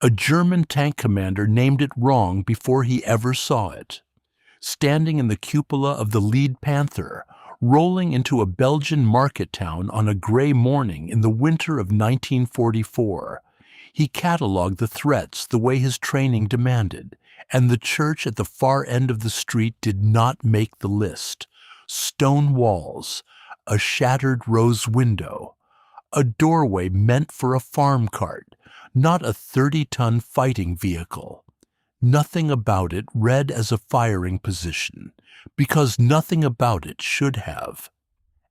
A German tank commander named it wrong before he ever saw it. Standing in the cupola of the lead Panther, rolling into a Belgian market town on a gray morning in the winter of 1944, he catalogued the threats the way his training demanded, and the church at the far end of the street did not make the list. Stone walls, a shattered rose window, a doorway meant for a farm cart, not a 30-ton fighting vehicle. Nothing about it read as a firing position, because nothing about it should have.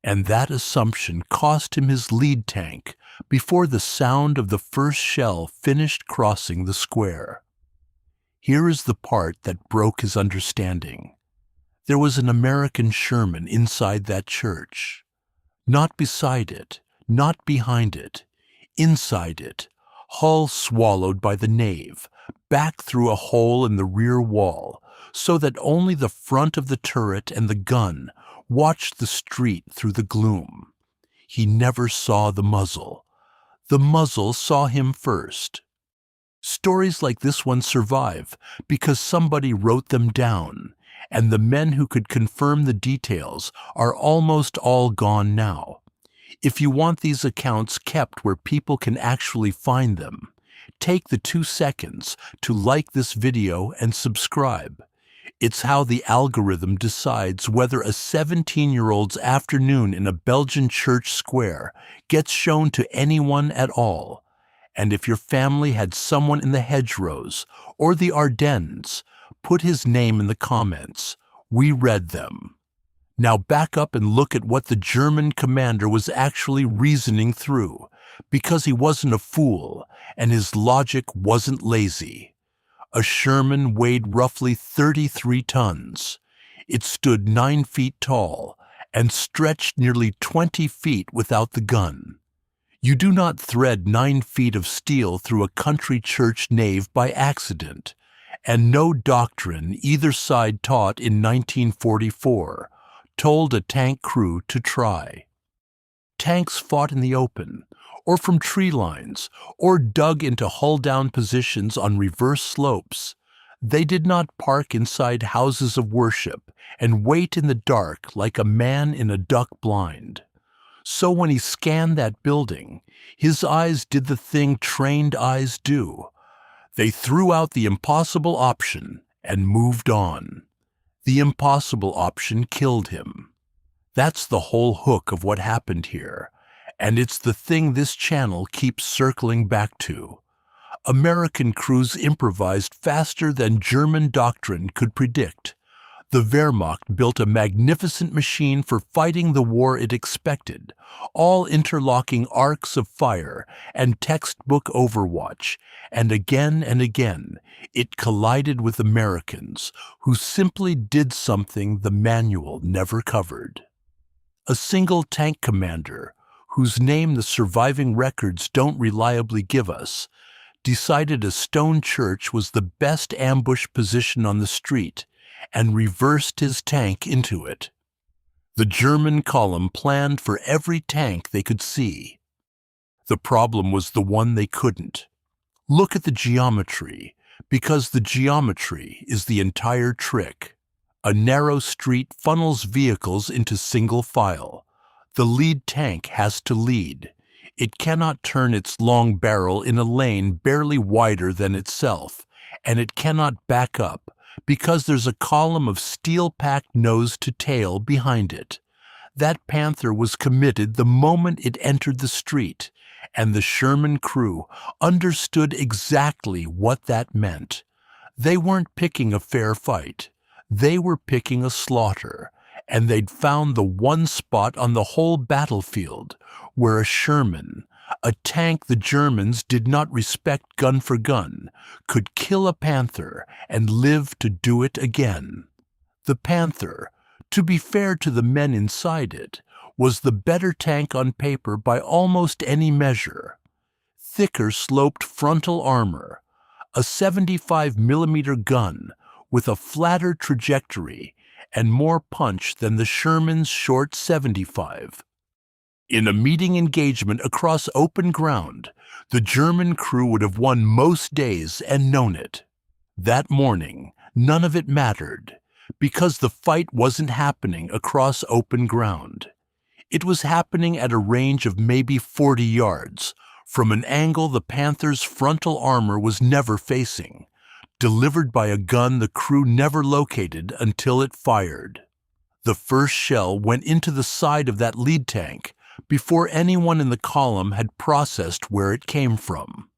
And that assumption cost him his lead tank before the sound of the first shell finished crossing the square. Here is the part that broke his understanding. There was an American Sherman inside that church. Not beside it, not behind it, inside it, hull swallowed by the nave, back through a hole in the rear wall, so that only the front of the turret and the gun watched the street through the gloom. He never saw the muzzle. The muzzle saw him first. Stories like this one survive because somebody wrote them down, and the men who could confirm the details are almost all gone now. If you want these accounts kept where people can actually find them, take the 2 seconds to like this video and subscribe. It's how the algorithm decides whether a 17-year-old's afternoon in a Belgian church square gets shown to anyone at all. And if your family had someone in the hedgerows or the Ardennes, put his name in the comments. We read them. Now back up and look at what the German commander was actually reasoning through, because he wasn't a fool and his logic wasn't lazy. A Sherman weighed roughly 33 tons. It stood 9 feet tall and stretched nearly 20 feet without the gun. You do not thread 9 feet of steel through a country church nave by accident, and no doctrine either side taught in 1944 told a tank crew to try. Tanks fought in the open, or from tree lines, or dug into hull-down positions on reverse slopes. They did not park inside houses of worship and wait in the dark like a man in a duck blind. So when he scanned that building, his eyes did the thing trained eyes do. They threw out the impossible option and moved on. The impossible option killed him. That's the whole hook of what happened here, and it's the thing this channel keeps circling back to. American crews improvised faster than German doctrine could predict. The Wehrmacht built a magnificent machine for fighting the war it expected, all interlocking arcs of fire and textbook overwatch, and again, it collided with Americans, who simply did something the manual never covered. A single tank commander, whose name the surviving records don't reliably give us, decided a stone church was the best ambush position on the street, and reversed his tank into it. The German column planned for every tank they could see. The problem was the one they couldn't. Look at the geometry, because the geometry is the entire trick. A narrow street funnels vehicles into single file. The lead tank has to lead. It cannot turn its long barrel in a lane barely wider than itself, and it cannot back up, because there's a column of steel-packed nose to tail behind it. That Panther was committed the moment it entered the street, and the Sherman crew understood exactly what that meant. They weren't picking a fair fight. They were picking a slaughter, and they'd found the one spot on the whole battlefield where a Sherman, a tank the Germans did not respect gun for gun, could kill a Panther and live to do it again. The Panther, to be fair to the men inside it, was the better tank on paper by almost any measure. Thicker sloped frontal armor, a 75mm gun with a flatter trajectory and more punch than the Sherman's short 75. In a meeting engagement across open ground, the German crew would have won most days and known it. That morning, none of it mattered, because the fight wasn't happening across open ground. It was happening at a range of maybe 40 yards, from an angle the Panther's frontal armor was never facing, delivered by a gun the crew never located until it fired. The first shell went into the side of that lead tank before anyone in the column had processed where it came from.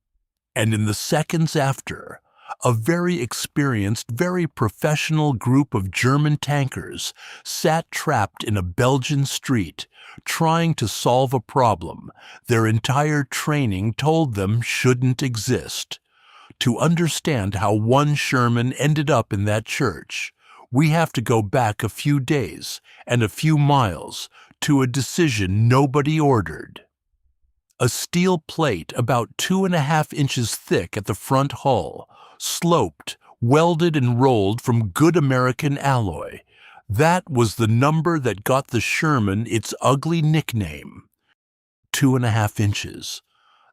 And in the seconds after, a very experienced, very professional group of German tankers sat trapped in a Belgian street, trying to solve a problem their entire training told them shouldn't exist. To understand how one Sherman ended up in that church, we have to go back a few days and a few miles to a decision nobody ordered. A steel plate about 2.5 inches thick at the front hull, sloped, welded and rolled from good American alloy. That was the number that got the Sherman its ugly nickname. 2.5 inches.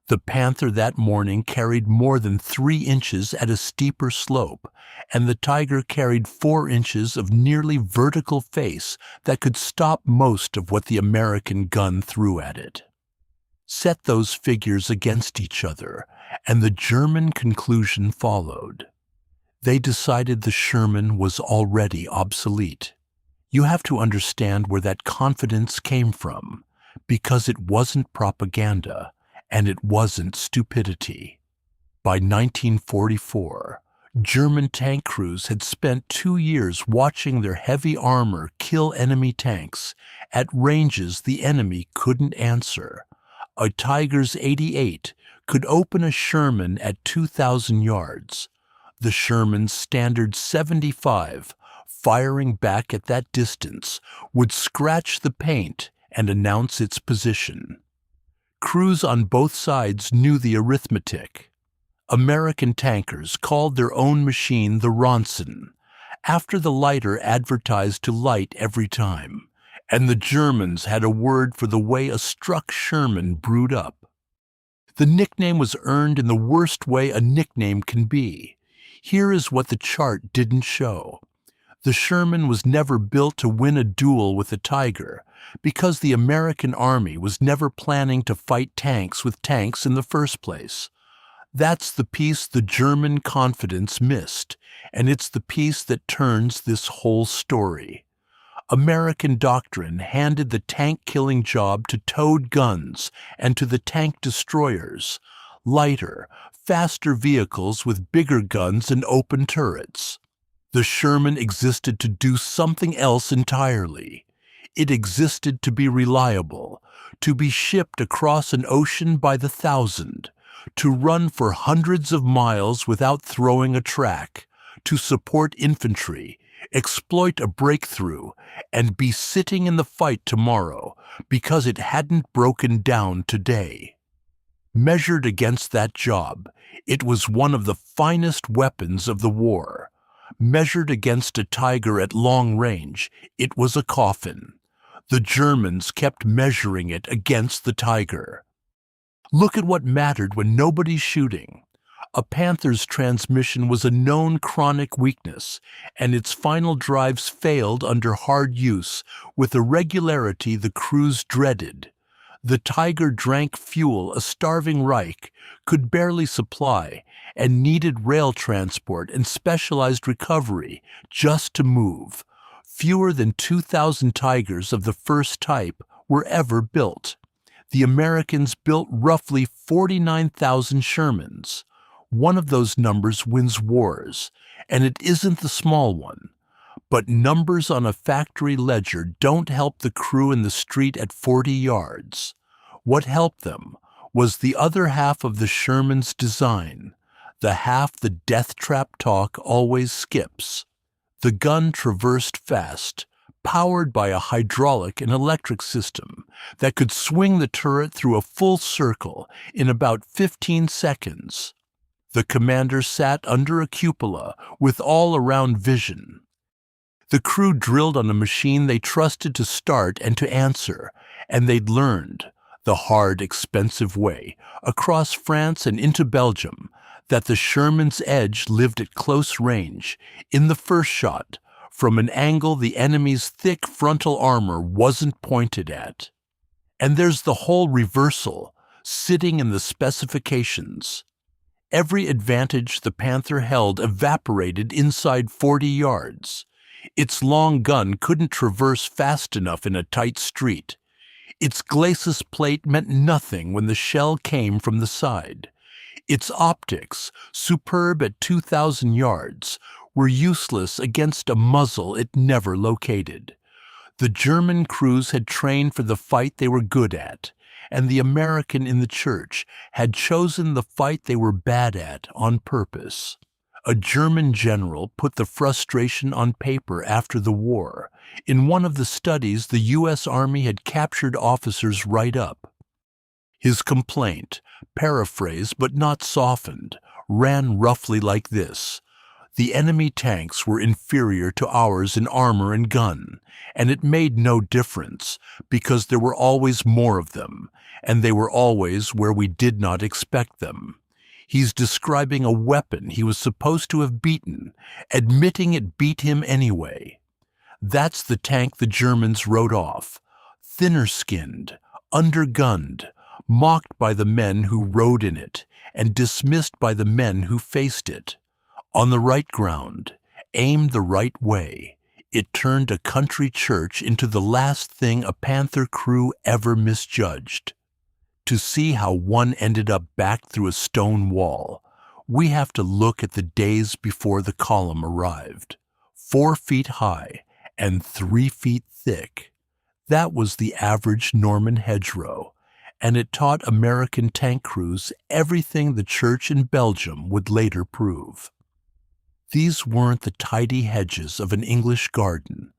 The Panther that morning carried more than 3 inches at a steeper slope, and the Tiger carried 4 inches of nearly vertical face that could stop most of what the American gun threw at it. Set those figures against each other, and the German conclusion followed. They decided the Sherman was already obsolete. You have to understand where that confidence came from, because it wasn't propaganda, and it wasn't stupidity. By 1944, German tank crews had spent 2 years watching their heavy armor kill enemy tanks at ranges the enemy couldn't answer. A Tiger's 88 could open a Sherman at 2,000 yards. The Sherman's standard 75, firing back at that distance, would scratch the paint and announce its position. Crews on both sides knew the arithmetic. American tankers called their own machine the Ronson, after the lighter advertised to light every time, and the Germans had a word for the way a struck Sherman brewed up. The nickname was earned in the worst way a nickname can be. Here is what the chart didn't show. The Sherman was never built to win a duel with the Tiger, because the American Army was never planning to fight tanks with tanks in the first place. That's the piece the German confidence missed, and it's the piece that turns this whole story. American Doctrine handed the tank-killing job to towed guns and to the tank destroyers, lighter, faster vehicles with bigger guns and open turrets. The Sherman existed to do something else entirely. It existed to be reliable, to be shipped across an ocean by the thousand, to run for hundreds of miles without throwing a track, to support infantry, exploit a breakthrough, and be sitting in the fight tomorrow because it hadn't broken down today. Measured against that job, it was one of the finest weapons of the war. Measured against a Tiger at long range, it was a coffin. The Germans kept measuring it against the Tiger. Look at what mattered when nobody's shooting. A Panther's transmission was a known chronic weakness, and its final drives failed under hard use with a regularity the crews dreaded. The Tiger drank fuel a starving Reich could barely supply and needed rail transport and specialized recovery just to move. Fewer than 2,000 Tigers of the first type were ever built. The Americans built roughly 49,000 Shermans. One of those numbers wins wars, and it isn't the small one. But numbers on a factory ledger don't help the crew in the street at 40 yards. What helped them was the other half of the Sherman's design, the half the death trap talk always skips. The gun traversed fast, powered by a hydraulic and electric system that could swing the turret through a full circle in about 15 seconds. The commander sat under a cupola with all-around vision. The crew drilled on a machine they trusted to start and to answer, and they'd learned, the hard, expensive way, across France and into Belgium, that the Sherman's edge lived at close range, in the first shot, from an angle the enemy's thick frontal armor wasn't pointed at. And there's the whole reversal, sitting in the specifications. Every advantage the Panther held evaporated inside 40 yards. Its long gun couldn't traverse fast enough in a tight street. Its glacis plate meant nothing when the shell came from the side. Its optics, superb at 2,000 yards, were useless against a muzzle it never located. The German crews had trained for the fight they were good at, and the American in the church had chosen the fight they were bad at on purpose. A German general put the frustration on paper after the war. In one of the studies, the U.S. Army had captured officers right up. His complaint, paraphrased but not softened, ran roughly like this. The enemy tanks were inferior to ours in armor and gun, and it made no difference because there were always more of them, and they were always where we did not expect them. He's describing a weapon he was supposed to have beaten, admitting it beat him anyway. That's the tank the Germans wrote off, thinner-skinned, undergunned, mocked by the men who rode in it, and dismissed by the men who faced it. On the right ground, aimed the right way, it turned a country church into the last thing a Panther crew ever misjudged. To see how one ended up back through a stone wall, we have to look at the days before the column arrived. 4 feet high and 3 feet thick. That was the average Norman hedgerow, and it taught American tank crews everything the church in Belgium would later prove. These weren't the tidy hedges of an English garden.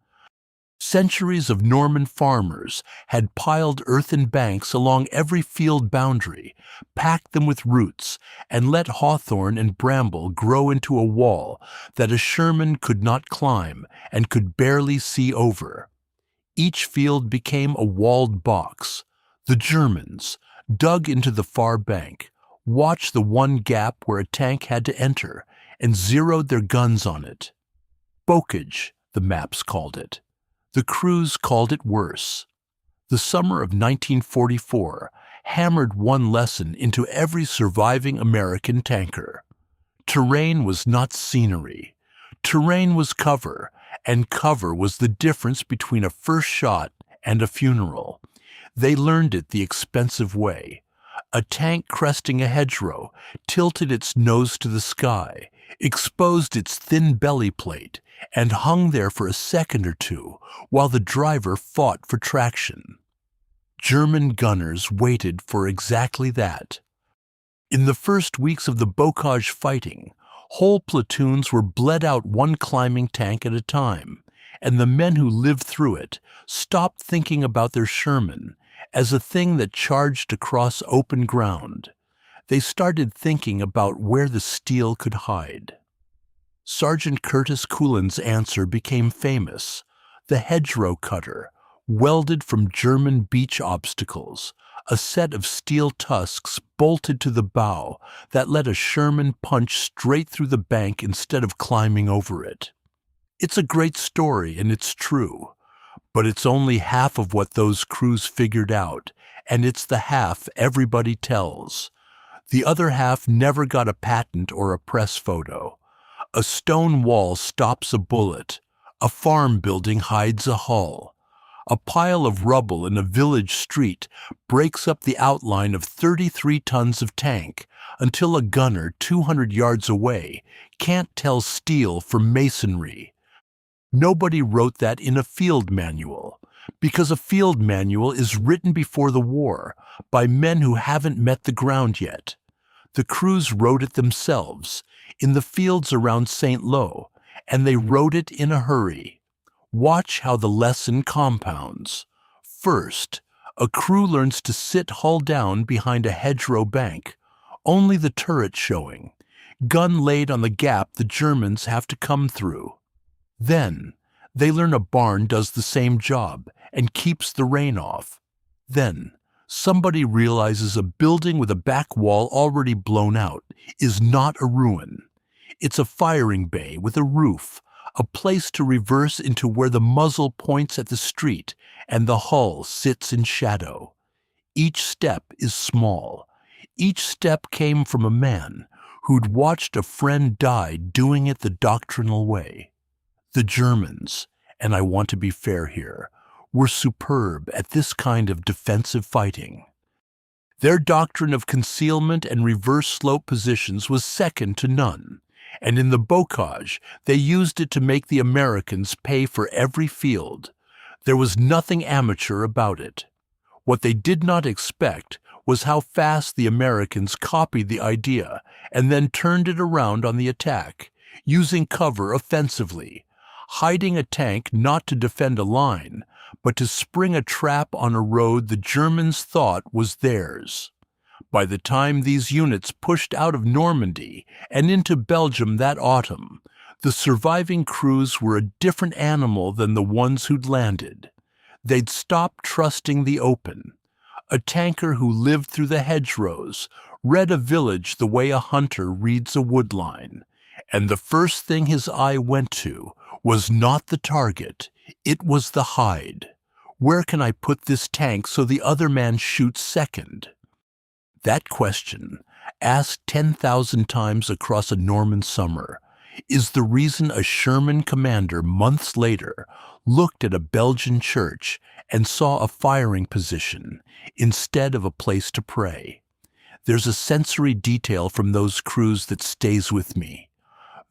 Centuries of Norman farmers had piled earthen banks along every field boundary, packed them with roots, and let hawthorn and bramble grow into a wall that a Sherman could not climb and could barely see over. Each field became a walled box. The Germans, dug into the far bank, watched the one gap where a tank had to enter, and zeroed their guns on it. Bocage, the maps called it. The crews called it worse. The summer of 1944 hammered one lesson into every surviving American tanker. Terrain was not scenery. Terrain was cover, and cover was the difference between a first shot and a funeral. They learned it the expensive way. A tank cresting a hedgerow tilted its nose to the sky, exposed its thin belly plate, and hung there for a second or two while the driver fought for traction. German gunners waited for exactly that. In the first weeks of the Bocage fighting, whole platoons were bled out one climbing tank at a time, and the men who lived through it stopped thinking about their Sherman as a thing that charged across open ground. They started thinking about where the steel could hide. Sergeant Curtis Coulin's answer became famous: the hedgerow cutter, welded from German beach obstacles, a set of steel tusks bolted to the bow that let a Sherman punch straight through the bank instead of climbing over it. It's a great story, and it's true, but it's only half of what those crews figured out, and it's the half everybody tells. The other half never got a patent or a press photo. A stone wall stops a bullet. A farm building hides a hull. A pile of rubble in a village street breaks up the outline of 33 tons of tank until a gunner 200 yards away can't tell steel from masonry. Nobody wrote that in a field manual, because a field manual is written before the war by men who haven't met the ground yet. The crews wrote it themselves, in the fields around St. Lo, and they wrote it in a hurry. Watch how the lesson compounds. First, a crew learns to sit hull down behind a hedgerow bank, only the turret showing, gun laid on the gap the Germans have to come through. Then, they learn a barn does the same job and keeps the rain off. Then, somebody realizes a building with a back wall already blown out is not a ruin. It's a firing bay with a roof, a place to reverse into where the muzzle points at the street and the hull sits in shadow. Each step is small. Each step came from a man who'd watched a friend die doing it the doctrinal way. The Germans, and I want to be fair here, were superb at this kind of defensive fighting. Their doctrine of concealment and reverse slope positions was second to none, and in the bocage they used it to make the Americans pay for every field. There was nothing amateur about it. What they did not expect was how fast the Americans copied the idea and then turned it around on the attack, using cover offensively, hiding a tank not to defend a line, but to spring a trap on a road the Germans thought was theirs. By the time these units pushed out of Normandy and into Belgium that autumn, the surviving crews were a different animal than the ones who'd landed. They'd stopped trusting the open. A tanker who lived through the hedgerows read a village the way a hunter reads a woodline, and the first thing his eye went to was not the target, it was the hide. Where can I put this tank so the other man shoots second? That question, asked 10,000 times across a Norman summer, is the reason a Sherman commander months later looked at a Belgian church and saw a firing position instead of a place to pray. There's a sensory detail from those crews that stays with me.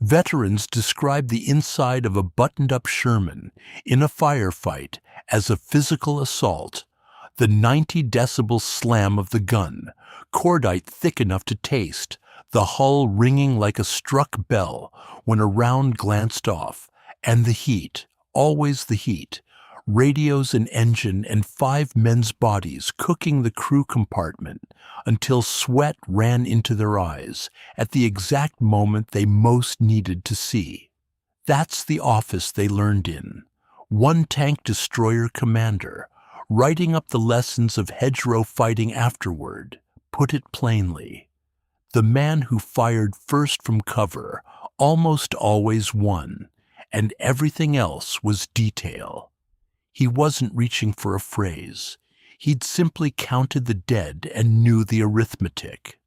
Veterans describe the inside of a buttoned-up Sherman in a firefight as a physical assault. The 90-decibel slam of the gun, cordite thick enough to taste, the hull ringing like a struck bell when a round glanced off, and the heat, always the heat, radios and engine and 5 men's bodies cooking the crew compartment until sweat ran into their eyes at the exact moment they most needed to see. That's the office they learned in. One tank destroyer commander, writing up the lessons of hedgerow fighting afterward, put it plainly. The man who fired first from cover almost always won, and everything else was detail. He wasn't reaching for a phrase. He'd simply counted the dead and knew the arithmetic.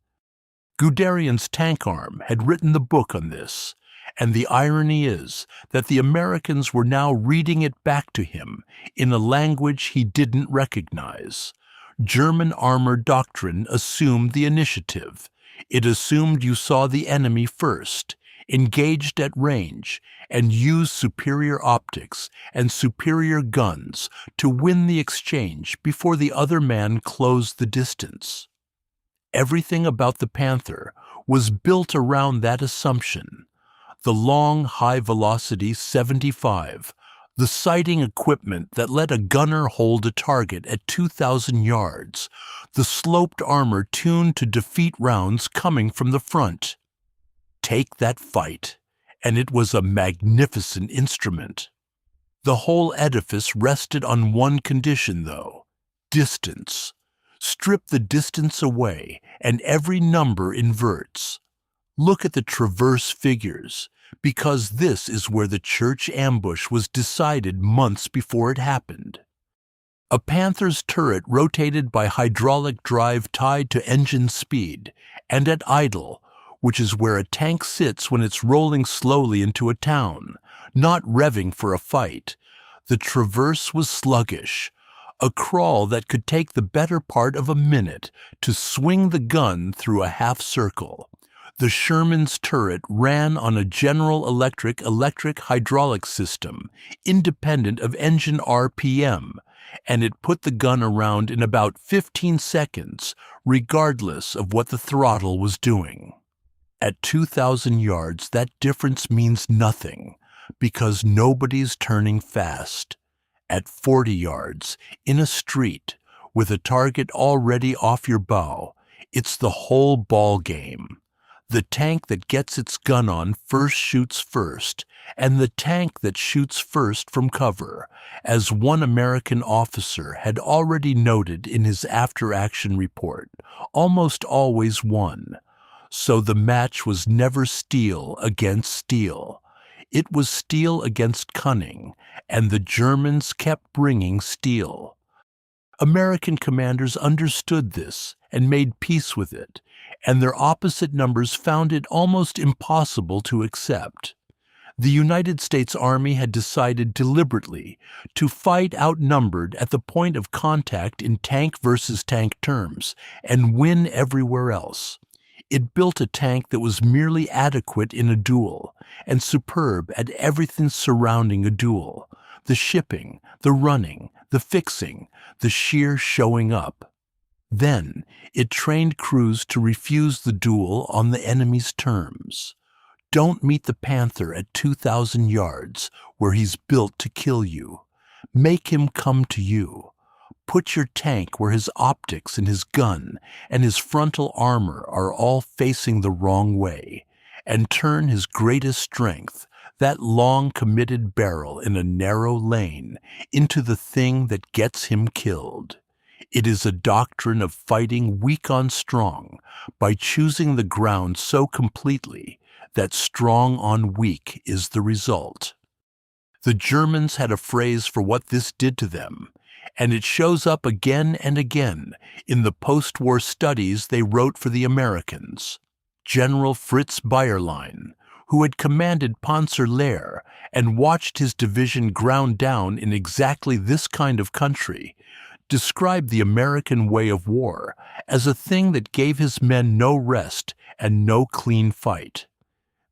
Guderian's tank arm had written the book on this, and the irony is that the Americans were now reading it back to him in a language he didn't recognize. German armor doctrine assumed the initiative. It assumed you saw the enemy first, engaged at range, and used superior optics and superior guns to win the exchange before the other man closed the distance. Everything about the Panther was built around that assumption. The long, high-velocity 75, the sighting equipment that let a gunner hold a target at 2,000 yards, the sloped armor tuned to defeat rounds coming from the front. Take that fight, and it was a magnificent instrument. The whole edifice rested on one condition, though: distance. Strip the distance away, and every number inverts. Look at the traverse figures, because this is where the church ambush was decided months before it happened. A Panther's turret rotated by hydraulic drive tied to engine speed, and at idle, which is where a tank sits when it's rolling slowly into a town, not revving for a fight. The traverse was sluggish, a crawl that could take the better part of a minute to swing the gun through a half circle. The Sherman's turret ran on a General Electric hydraulic system, independent of engine RPM, and it put the gun around in about 15 seconds, regardless of what the throttle was doing. At 2,000 yards, that difference means nothing, because nobody's turning fast. At 40 yards, in a street, with a target already off your bow, it's the whole ball game. The tank that gets its gun on first shoots first, and the tank that shoots first from cover, as one American officer had already noted in his after-action report, almost always won. So the match was never steel against steel. It was steel against cunning, and the Germans kept bringing steel. American commanders understood this and made peace with it, and their opposite numbers found it almost impossible to accept. The United States Army had decided deliberately to fight outnumbered at the point of contact in tank versus tank terms and win everywhere else. It built a tank that was merely adequate in a duel and superb at everything surrounding a duel: the shipping, the running, the fixing, the sheer showing up. Then it trained crews to refuse the duel on the enemy's terms. Don't meet the Panther at 2,000 yards where he's built to kill you. Make him come to you. Put your tank where his optics and his gun and his frontal armor are all facing the wrong way, and turn his greatest strength, that long committed barrel in a narrow lane, into the thing that gets him killed. It is a doctrine of fighting weak on strong by choosing the ground so completely that strong on weak is the result. The Germans had a phrase for what this did to them, and it shows up again and again in the post-war studies they wrote for the Americans. General Fritz Bayerlein, who had commanded Panzer Lehr and watched his division ground down in exactly this kind of country, described the American way of war as a thing that gave his men no rest and no clean fight.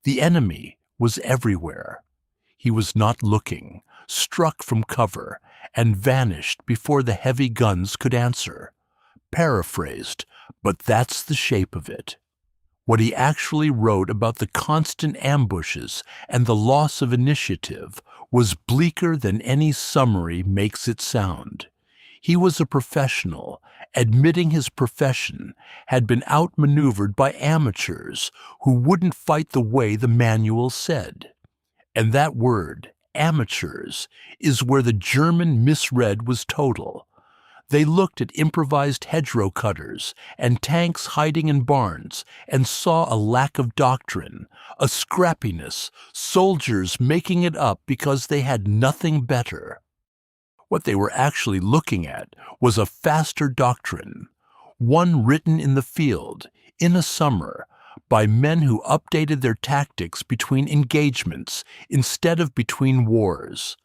The enemy was everywhere. He was not looking, struck from cover, and vanished before the heavy guns could answer. Paraphrased, but that's the shape of it. What he actually wrote about the constant ambushes and the loss of initiative was bleaker than any summary makes it sound. He was a professional, admitting his profession had been outmaneuvered by amateurs who wouldn't fight the way the manual said. And that word, amateurs, is where the German misread was total. They looked at improvised hedgerow cutters and tanks hiding in barns and saw a lack of doctrine, a scrappiness, soldiers making it up because they had nothing better. What they were actually looking at was a faster doctrine, one written in the field, in a summer, by men who updated their tactics between engagements instead of between wars.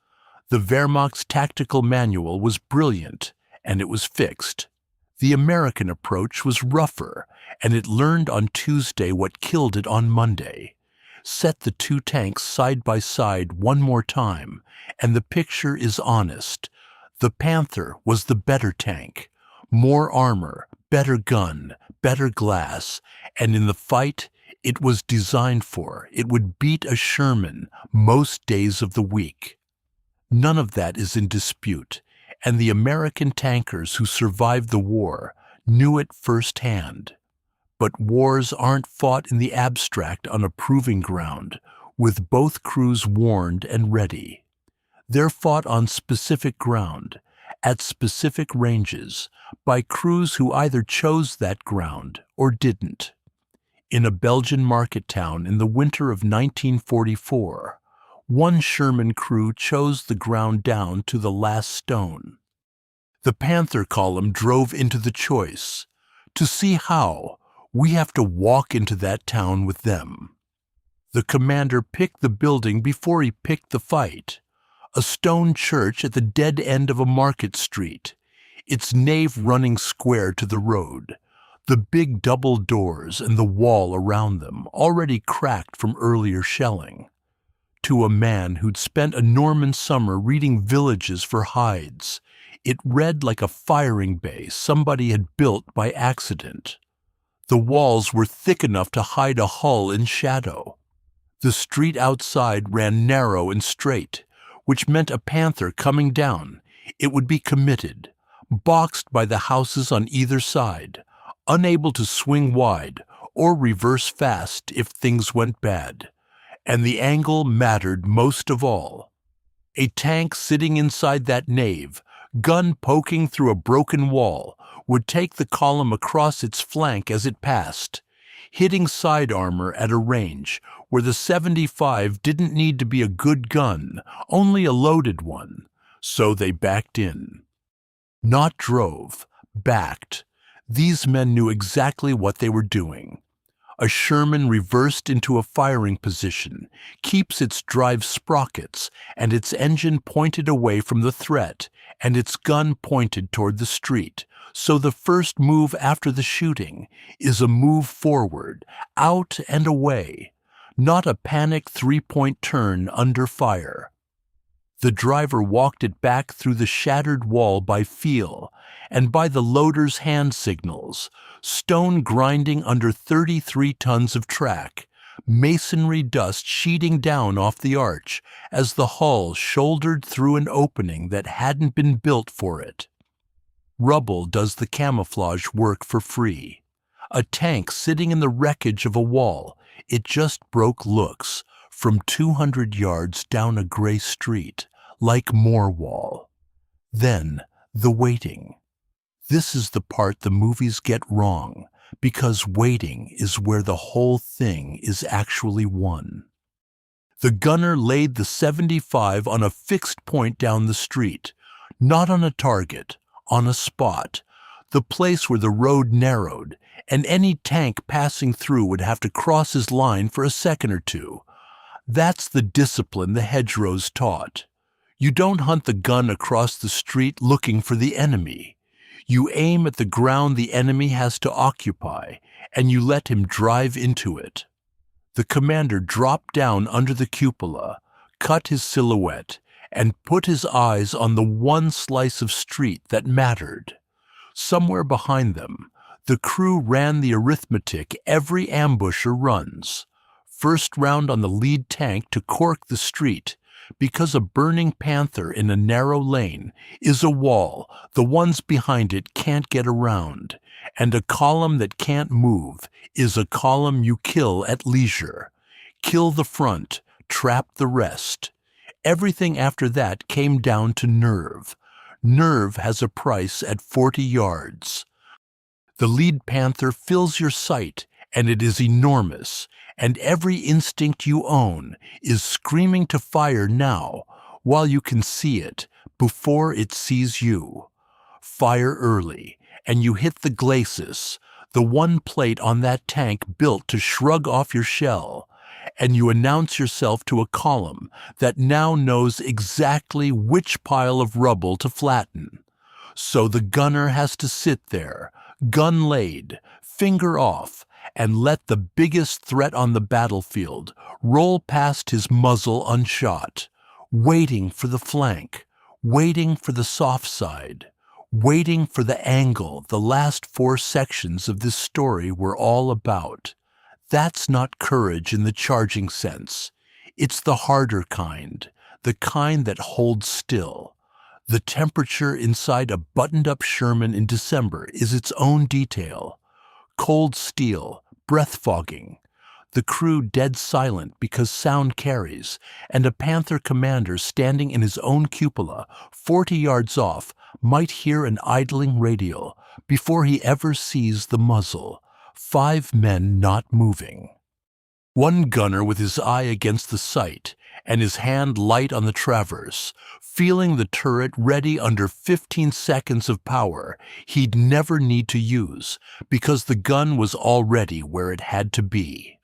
The Wehrmacht's tactical manual was brilliant, and it was fixed. The American approach was rougher, and it learned on Tuesday what killed it on Monday. Set the two tanks side by side one more time, and the picture is honest. The Panther was the better tank. More armor, better gun, better glass, and in the fight it was designed for, it would beat a Sherman most days of the week. None of that is in dispute, and the American tankers who survived the war knew it firsthand. But wars aren't fought in the abstract on a proving ground, with both crews warned and ready. They're fought on specific ground, at specific ranges, by crews who either chose that ground or didn't. In a Belgian market town in the winter of 1944, one Sherman crew chose the ground down to the last stone. The Panther column drove into the choice. To see how, we have to walk into that town with them. The commander picked the building before he picked the fight. A stone church at the dead end of a market street, its nave running square to the road, the big double doors and the wall around them already cracked from earlier shelling. To a man who'd spent a Norman summer reading Villages for hides, it read like a firing bay somebody had built by accident. The walls were thick enough to hide a hull in shadow. The street outside ran narrow and straight, which meant a Panther coming down, it would be committed, boxed by the houses on either side, unable to swing wide, or reverse fast if things went bad. And the angle mattered most of all. A tank sitting inside that nave, gun poking through a broken wall, would take the column across its flank as it passed, hitting side armor at a range where the 75 didn't need to be a good gun, only a loaded one. So they backed in. Not drove, backed. These men knew exactly what they were doing. A Sherman reversed into a firing position, keeps its drive sprockets and its engine pointed away from the threat and its gun pointed toward the street. So the first move after the shooting is a move forward, out and away, not a panic three-point turn under fire. The driver walked it back through the shattered wall by feel and by the loader's hand signals, stone grinding under 33 tons of track, masonry dust sheeting down off the arch as the hull shouldered through an opening that hadn't been built for it. Rubble does the camouflage work for free. A tank sitting in the wreckage of a wall, it just broke looks from 200 yards down a gray street, like more wall. Then, the waiting. This is the part the movies get wrong, because waiting is where the whole thing is actually won. The gunner laid the 75 on a fixed point down the street, not on a target, on a spot, the place where the road narrowed, and any tank passing through would have to cross his line for a second or two. That's the discipline the hedgerows taught. You don't hunt the gun across the street looking for the enemy. You aim at the ground the enemy has to occupy, and you let him drive into it. The commander dropped down under the cupola, cut his silhouette, and put his eyes on the one slice of street that mattered. Somewhere behind them, the crew ran the arithmetic every ambusher runs. First round on the lead tank to cork the street, because a burning Panther in a narrow lane is a wall the ones behind it can't get around, and a column that can't move is a column you kill at leisure. Kill the front, trap the rest. Everything after that came down to nerve. Nerve has a price at 40 yards. The lead Panther fills your sight, and it is enormous, and every instinct you own is screaming to fire now, while you can see it, before it sees you. Fire early, and you hit the glacis, the one plate on that tank built to shrug off your shell, and you announce yourself to a column that now knows exactly which pile of rubble to flatten. So the gunner has to sit there, gun laid, finger off, and let the biggest threat on the battlefield roll past his muzzle unshot, waiting for the flank, waiting for the soft side, waiting for the angle the last 4 sections of this story were all about. That's not courage in the charging sense. It's the harder kind, the kind that holds still. The temperature inside a buttoned-up Sherman in December is its own detail. Cold steel, breath fogging. The crew dead silent because sound carries, and a Panther commander standing in his own cupola, 40 yards off, might hear an idling radial before he ever sees the muzzle. 5 men not moving. One gunner with his eye against the sight and his hand light on the traverse, feeling the turret ready under 15 seconds of power he'd never need to use because the gun was already where it had to be.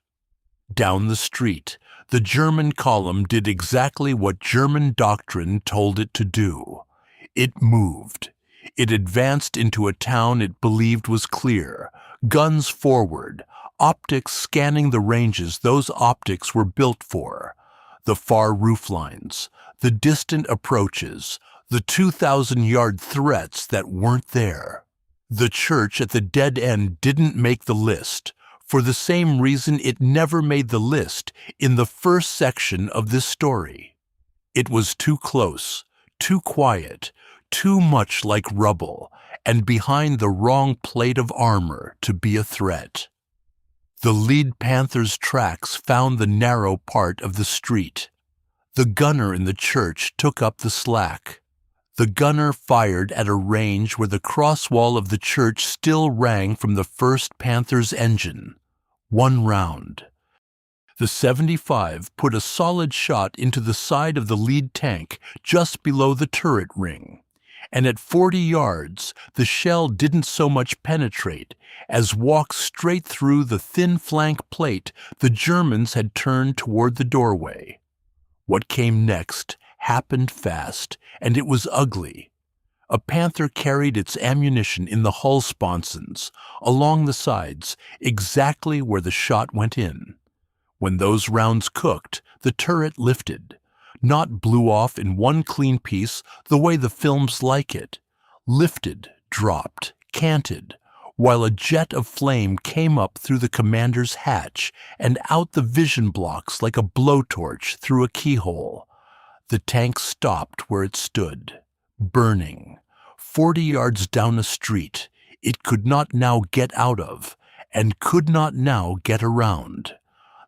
Down the street, the German column did exactly what German doctrine told it to do. It moved. It advanced into a town it believed was clear, guns forward, optics scanning the ranges those optics were built for, the far rooflines, the distant approaches, the 2,000-yard threats that weren't there. The church at the dead end didn't make the list, for the same reason it never made the list in the first section of this story. It was too close, too quiet, too much like rubble, and behind the wrong plate of armor to be a threat. The lead Panther's tracks found the narrow part of the street. The gunner in the church took up the slack. The gunner fired at a range where the cross wall of the church still rang from the first Panther's engine. 1 round. The 75 put a solid shot into the side of the lead tank just below the turret ring. And at 40 yards, the shell didn't so much penetrate as walk straight through the thin flank plate the Germans had turned toward the doorway. What came next happened fast, and it was ugly. A Panther carried its ammunition in the hull sponsons, along the sides, exactly where the shot went in. When those rounds cooked, the turret lifted. Not blew off in one clean piece the way the films like it. Lifted, dropped, canted, while a jet of flame came up through the commander's hatch and out the vision blocks like a blowtorch through a keyhole. The tank stopped where it stood, burning. 40 yards down a street it could not now get out of, and could not now get around.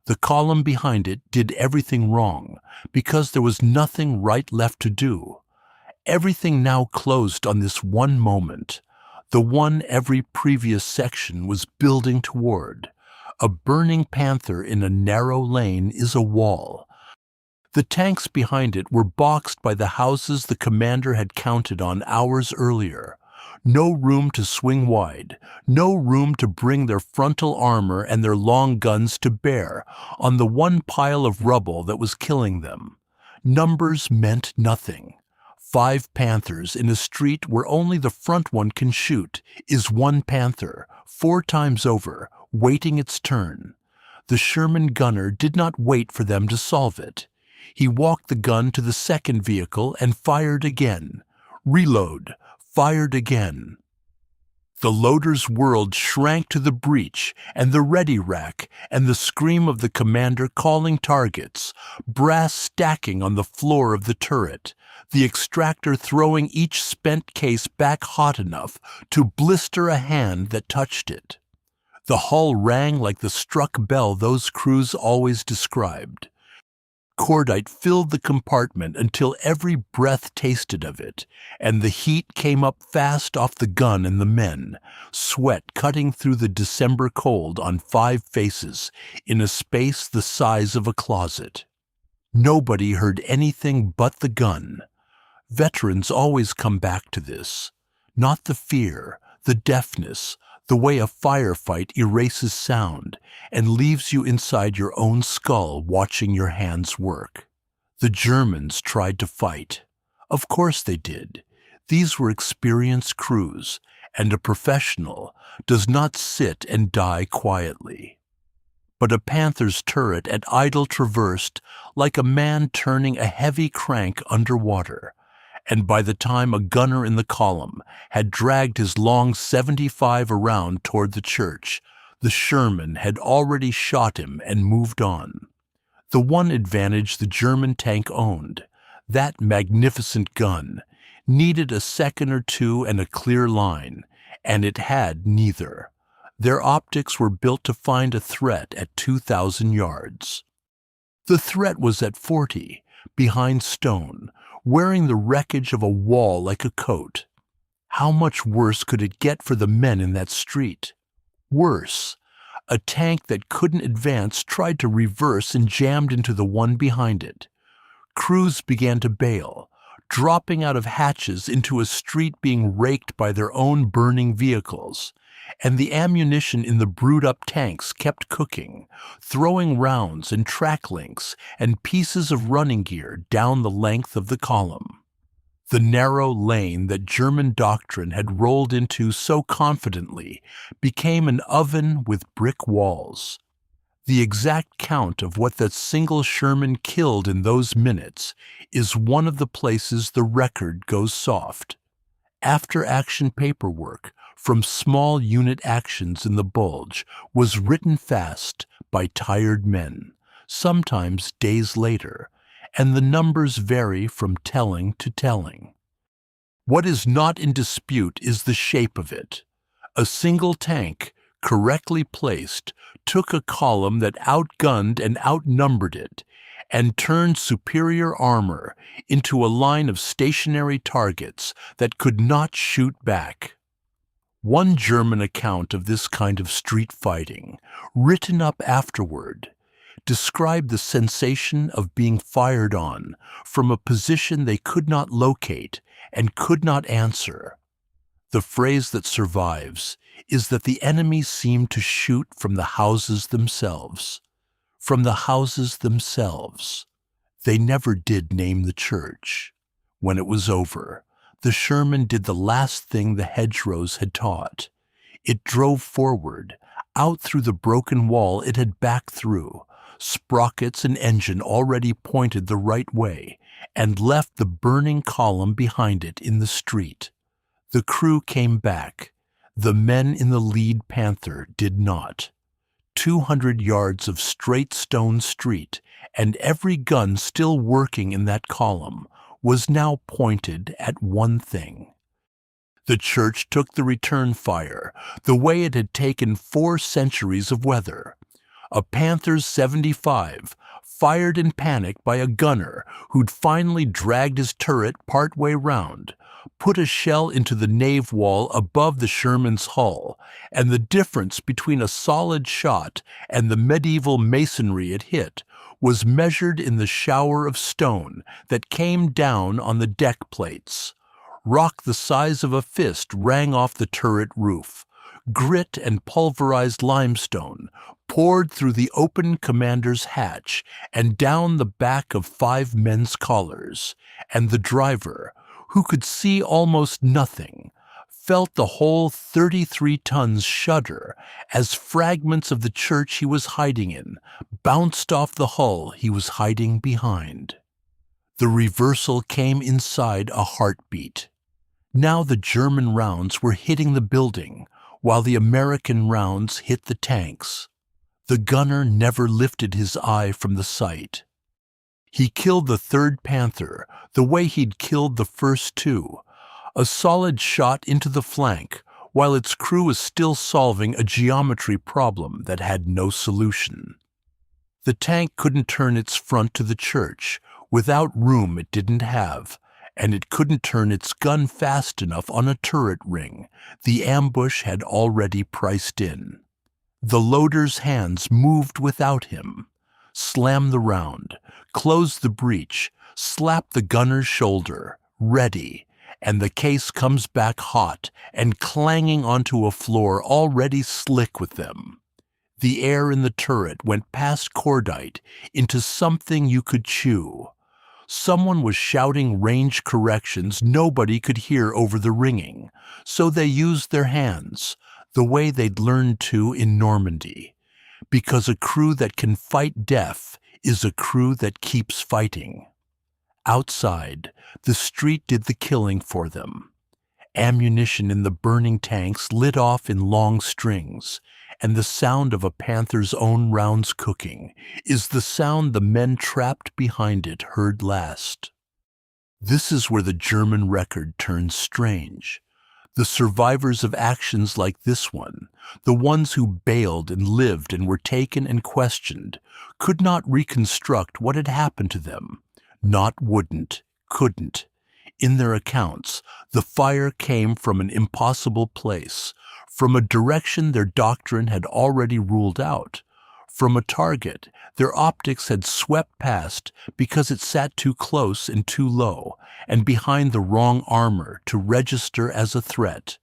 The column behind it did everything wrong, because there was nothing right left to do. Everything now closed on this one moment, the one every previous section was building toward. A burning Panther in a narrow lane is a wall. The tanks behind it were boxed by the houses the commander had counted on hours earlier. No room to swing wide, no room to bring their frontal armor and their long guns to bear on the one pile of rubble that was killing them. Numbers meant nothing. 5 Panthers in a street where only the front one can shoot is 1 Panther, 4 times over, waiting its turn. The Sherman gunner did not wait for them to solve it. He walked the gun to the second vehicle and fired again. Reload. Fired again. The loader's world shrank to the breech and the ready rack and the scream of the commander calling targets, brass stacking on the floor of the turret, the extractor throwing each spent case back hot enough to blister a hand that touched it. The hull rang like the struck bell those crews always described. Cordite filled the compartment until every breath tasted of it, and the heat came up fast off the gun and the men, sweat cutting through the December cold on 5 faces in a space the size of a closet. Nobody heard anything but the gun. Veterans always come back to this. Not the fear, the deafness, the way a firefight erases sound and leaves you inside your own skull watching your hands work. The Germans tried to fight. Of course they did. These were experienced crews, and a professional does not sit and die quietly. But a Panther's turret at idle traversed like a man turning a heavy crank underwater, and by the time a gunner in the column had dragged his long 75 around toward the church, the Sherman had already shot him and moved on. The one advantage the German tank owned, that magnificent gun, needed a second or two and a clear line, and it had neither. Their optics were built to find a threat at 2,000 yards. The threat was at 40, behind stone, wearing the wreckage of a wall like a coat. How much worse could it get for the men in that street? Worse. A tank that couldn't advance tried to reverse and jammed into the one behind it. Crews began to bail, dropping out of hatches into a street being raked by their own burning vehicles. And the ammunition in the brewed-up tanks kept cooking, throwing rounds and track links and pieces of running gear down the length of the column. The narrow lane that German Doctrine had rolled into so confidently became an oven with brick walls. The exact count of what that single Sherman killed in those minutes is one of the places the record goes soft. After-action paperwork from small unit actions in the Bulge was written fast by tired men, sometimes days later, and the numbers vary from telling to telling. What is not in dispute is the shape of it. A single tank correctly placed, took a column that outgunned and outnumbered it, and turned superior armor into a line of stationary targets that could not shoot back. One German account of this kind of street fighting, written up afterward, described the sensation of being fired on from a position they could not locate and could not answer. The phrase that survives is that the enemy seemed to shoot from the houses themselves. From the houses themselves. They never did name the church. When it was over, the Sherman did the last thing the hedgerows had taught. It drove forward, out through the broken wall it had backed through, sprockets and engine already pointed the right way, and left the burning column behind it in the street. The crew came back. The men in the lead Panther did not. 200 yards of straight stone street, and every gun still working in that column was now pointed at one thing. The church took the return fire, the way it had taken 4 centuries of weather. A Panther's 75, fired in panic by a gunner who'd finally dragged his turret partway round, put a shell into the nave wall above the Sherman's hull, and the difference between a solid shot and the medieval masonry it hit was measured in the shower of stone that came down on the deck plates. Rock the size of a fist rang off the turret roof. Grit and pulverized limestone poured through the open commander's hatch and down the back of 5 men's collars, and the driver, who could see almost nothing, felt the whole 33 tons shudder as fragments of the church he was hiding in bounced off the hull he was hiding behind. The reversal came inside a heartbeat. Now the German rounds were hitting the building, while the American rounds hit the tanks. The gunner never lifted his eye from the sight. He killed the 3rd Panther the way he'd killed the first 2, a solid shot into the flank, while its crew was still solving a geometry problem that had no solution. The tank couldn't turn its front to the church without room it didn't have, and it couldn't turn its gun fast enough on a turret ring the ambush had already priced in. The loader's hands moved without him. Slam the round, close the breech, slap the gunner's shoulder, ready, and the case comes back hot and clanging onto a floor already slick with them. The air in the turret went past cordite into something you could chew. Someone was shouting range corrections nobody could hear over the ringing, so they used their hands, the way they'd learned to in Normandy, because a crew that can fight death is a crew that keeps fighting. Outside, the street did the killing for them. Ammunition in the burning tanks lit off in long strings, and the sound of a Panther's own rounds cooking is the sound the men trapped behind it heard last. This is where the German record turns strange. The survivors of actions like this one, the ones who bailed and lived and were taken and questioned, could not reconstruct what had happened to them. Not wouldn't, couldn't. In their accounts, the fire came from an impossible place, from a direction their doctrine had already ruled out, from a target their optics had swept past because it sat too close and too low, and behind the wrong armor to register as a threat.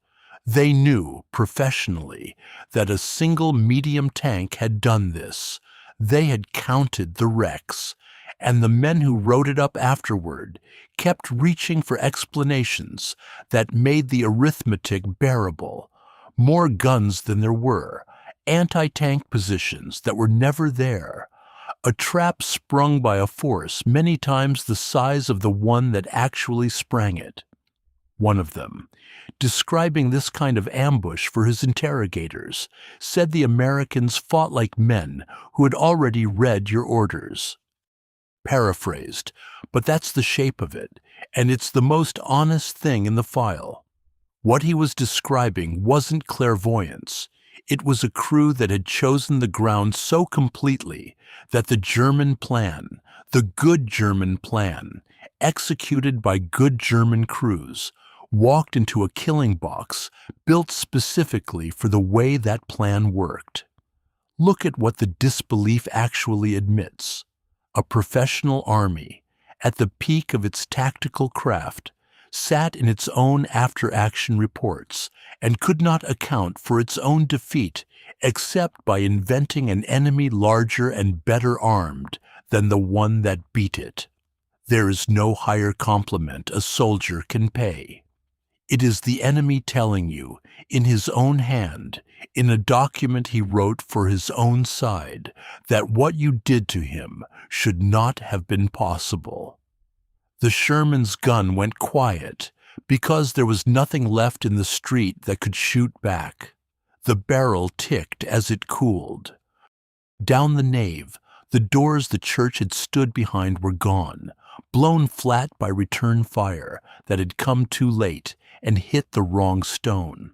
They knew, professionally, that a single medium tank had done this. They had counted the wrecks, and the men who wrote it up afterward kept reaching for explanations that made the arithmetic bearable. More guns than there were, anti-tank positions that were never there, a trap sprung by a force many times the size of the one that actually sprang it. One of them, describing this kind of ambush for his interrogators, said the Americans fought like men who had already read your orders. Paraphrased, but that's the shape of it, and it's the most honest thing in the file. What he was describing wasn't clairvoyance. It was a crew that had chosen the ground so completely that the German plan, the good German plan, executed by good German crews, walked into a killing box built specifically for the way that plan worked. Look at what the disbelief actually admits. A professional army, at the peak of its tactical craft, sat in its own after-action reports and could not account for its own defeat except by inventing an enemy larger and better armed than the one that beat it. There is no higher compliment a soldier can pay. It is the enemy telling you, in his own hand, in a document he wrote for his own side, that what you did to him should not have been possible. The Sherman's gun went quiet because there was nothing left in the street that could shoot back. The barrel ticked as it cooled. Down the nave, the doors the church had stood behind were gone, blown flat by return fire that had come too late and hit the wrong stone.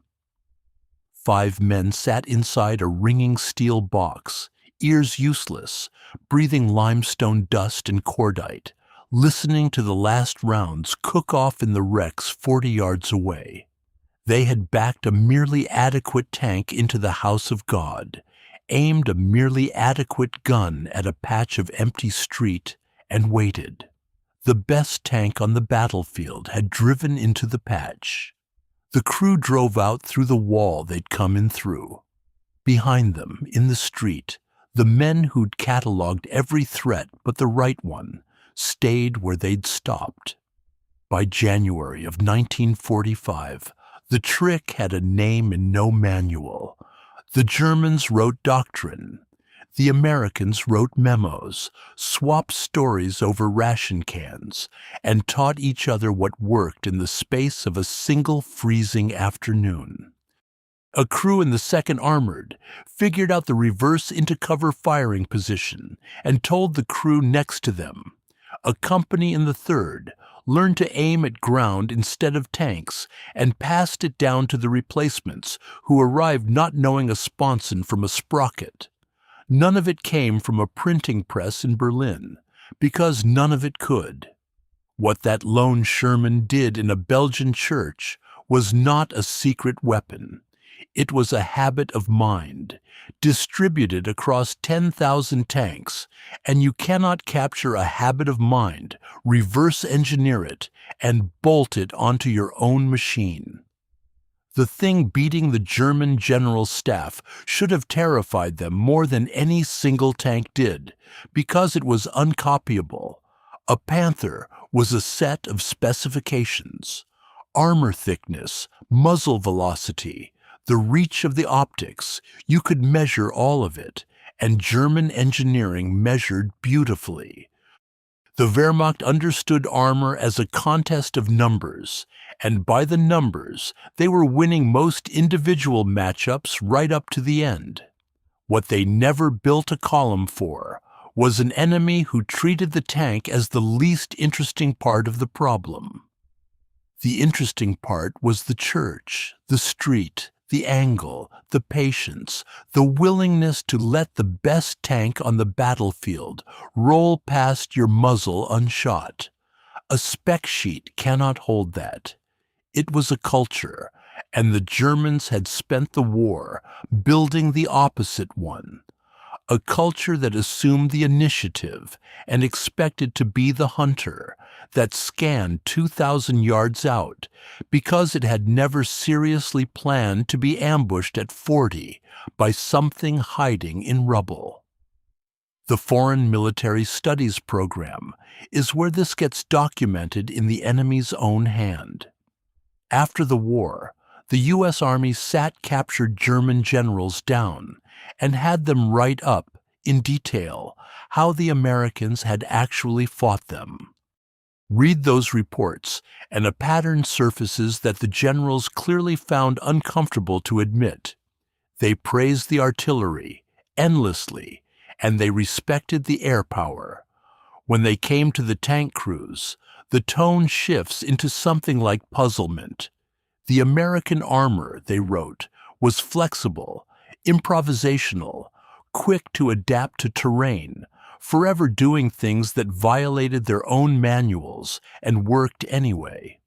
5 men sat inside a ringing steel box, ears useless, breathing limestone dust and cordite, listening to the last rounds cook off in the wrecks 40 yards away. They had backed a merely adequate tank into the house of God, aimed a merely adequate gun at a patch of empty street, and waited. The best tank on the battlefield had driven into the patch. The crew drove out through the wall they'd come in through. Behind them, in the street, the men who'd catalogued every threat but the right one stayed where they'd stopped. By January of 1945, the trick had a name and no manual. The Germans wrote Doctrine. The Americans wrote memos, swapped stories over ration cans, and taught each other what worked in the space of a single freezing afternoon. A crew in the 2nd Armored figured out the reverse into cover firing position and told the crew next to them. A company in the 3rd learned to aim at ground instead of tanks and passed it down to the replacements, who arrived not knowing a sponson from a sprocket. None of it came from a printing press in Berlin, because none of it could. What that lone Sherman did in a Belgian church was not a secret weapon. It was a habit of mind, distributed across 10,000 tanks, and you cannot capture a habit of mind, reverse engineer it, and bolt it onto your own machine. The thing beating the German general staff should have terrified them more than any single tank did, because it was uncopyable. A Panther was a set of specifications: armor thickness, muzzle velocity, the reach of the optics. You could measure all of it, and German engineering measured beautifully. The Wehrmacht understood armor as a contest of numbers, and by the numbers, they were winning most individual matchups right up to the end. What they never built a column for was an enemy who treated the tank as the least interesting part of the problem. The interesting part was the church, the street, the angle, the patience, the willingness to let the best tank on the battlefield roll past your muzzle unshot. A spec sheet cannot hold that. It was a culture, and the Germans had spent the war building the opposite one. A culture that assumed the initiative and expected to be the hunter, that scanned 2,000 yards out because it had never seriously planned to be ambushed at 40 by something hiding in rubble. The Foreign Military Studies program is where this gets documented in the enemy's own hand. After the war, the U.S. Army sat captured German generals down and had them write up, in detail, how the Americans had actually fought them. Read those reports, and a pattern surfaces that the generals clearly found uncomfortable to admit. They praised the artillery, endlessly, and they respected the air power. When they came to the tank crews, the tone shifts into something like puzzlement. The American armor, they wrote, was flexible. improvisational, quick to adapt to terrain, forever doing things that violated their own manuals and worked anyway.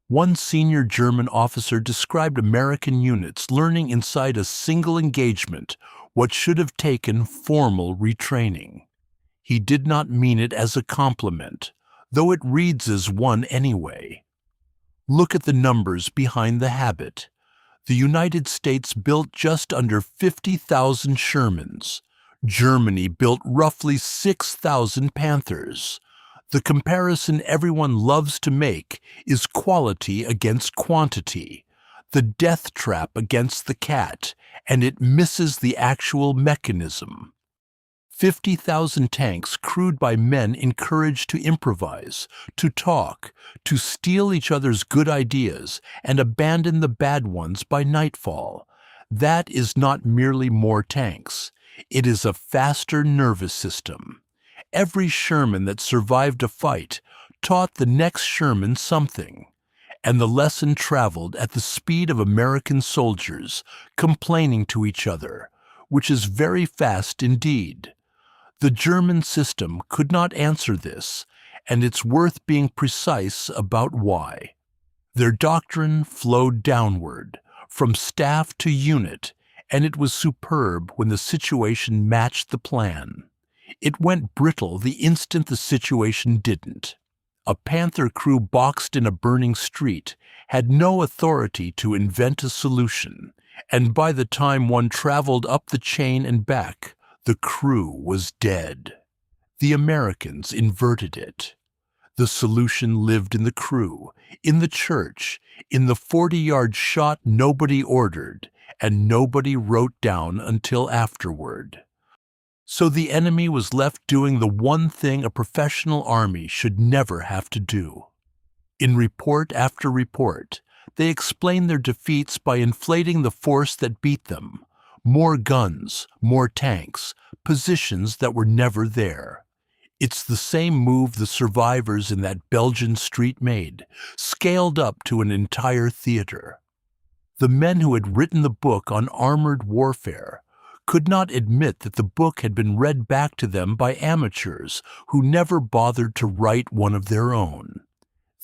One senior German officer described American units learning inside a single engagement what should have taken formal retraining. He did not mean it as a compliment, though it reads as one anyway. Look at the numbers behind the habit. The United States built just under 50,000 Shermans. Germany built roughly 6,000 Panthers. The comparison everyone loves to make is quality against quantity, the death trap against the cat, and it misses the actual mechanism. 50,000 tanks crewed by men encouraged to improvise, to talk, to steal each other's good ideas and abandon the bad ones by nightfall. That is not merely more tanks. It is a faster nervous system. Every Sherman that survived a fight taught the next Sherman something, and the lesson traveled at the speed of American soldiers complaining to each other, which is very fast indeed. The German system could not answer this, and it's worth being precise about why. Their doctrine flowed downward, from staff to unit, and it was superb when the situation matched the plan. It went brittle the instant the situation didn't. A Panther crew boxed in a burning street had no authority to invent a solution, and by the time one traveled up the chain and back, the crew was dead. The Americans inverted it. The solution lived in the crew, in the church, in the 40-yard shot nobody ordered, and nobody wrote down until afterward. So the enemy was left doing the one thing a professional army should never have to do. In report after report, they explained their defeats by inflating the force that beat them. More guns, more tanks, positions that were never there. It's the same move the survivors in that Belgian street made, scaled up to an entire theater. The men who had written the book on armored warfare could not admit that the book had been read back to them by amateurs who never bothered to write one of their own.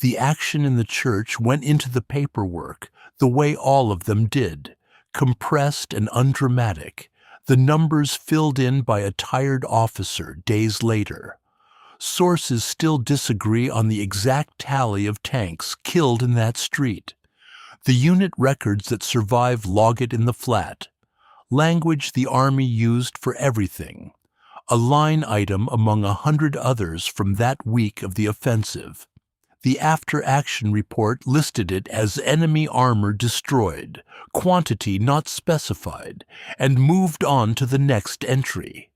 The action in the church went into the paperwork the way all of them did, compressed and undramatic, the numbers filled in by a tired officer days later. Sources still disagree on the exact tally of tanks killed in that street. The unit records that survive log it in the flat. Language the Army used for everything. A line item among 100 others from that week of the offensive. The after-action report listed it as enemy armor destroyed, quantity not specified, and moved on to the next entry.